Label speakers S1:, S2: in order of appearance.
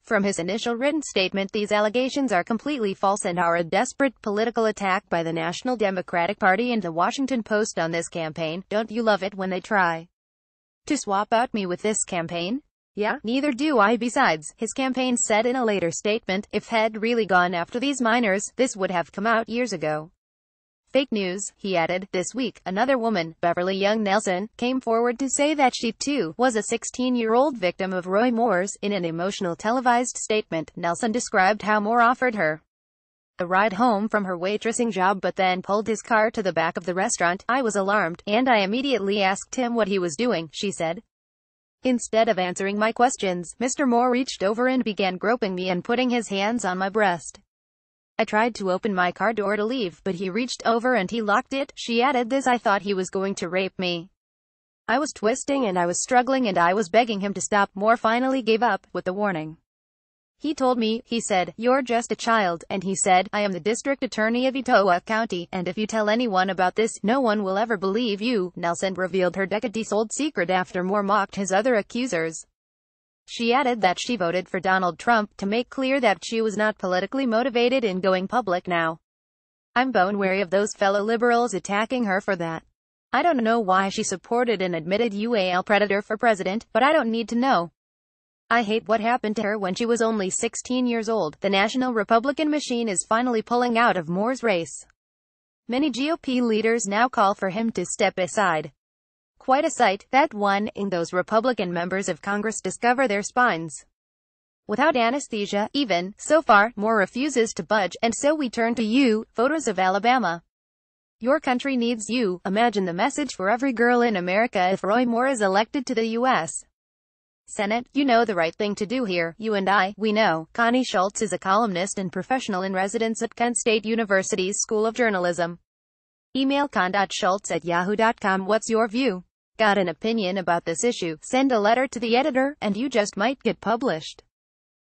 S1: From his initial written statement, these allegations are completely false and are a desperate political attack by the National Democratic Party and the Washington Post on this campaign. Don't you love it when they try to swap out me with this campaign? Yeah, neither do I. Besides, his campaign said in a later statement, if had really gone after these minors, this would have come out years ago. Fake news, he added. This week, another woman, Beverly Young Nelson, came forward to say that she, too, was a 16-year-old victim of Roy Moore's. In an emotional televised statement, Nelson described how Moore offered her a ride home from her waitressing job but then pulled his car to the back of the restaurant. I was alarmed, and I immediately asked him what he was doing, she said. Instead of answering my questions, Mr. Moore reached over and began groping me and putting his hands on my breast. I tried to open my car door to leave, but he reached over and he locked it. She added this. I thought he was going to rape me. I was twisting and I was struggling and I was begging him to stop. Moore finally gave up, with the warning. He told me, he said, you're just a child, and he said, I am the district attorney of Etowah County, and if you tell anyone about this, no one will ever believe you. Nelson revealed her decades-old secret after Moore mocked his other accusers. She added that she voted for Donald Trump, to make clear that she was not politically motivated in going public now. I'm bone wary of those fellow liberals attacking her for that. I don't know why she supported an admitted UAL predator for president, but I don't need to know. I hate what happened to her when she was only 16 years old. The National Republican machine is finally pulling out of Moore's race. Many GOP leaders now call for him to step aside. Quite a sight, that one, in those Republican members of Congress discover their spines without anesthesia. Even so far, Moore refuses to budge, and so we turn to you, voters of Alabama. Your country needs you. Imagine the message for every girl in America if Roy Moore is elected to the U.S. Senate. You know the right thing to do here. You and I, we know. Connie Schultz is a columnist and professional in residence at Kent State University's School of Journalism. Email con.schultz@yahoo.com. What's your view? Got an opinion about this issue? Send a letter to the editor, and you just might get published.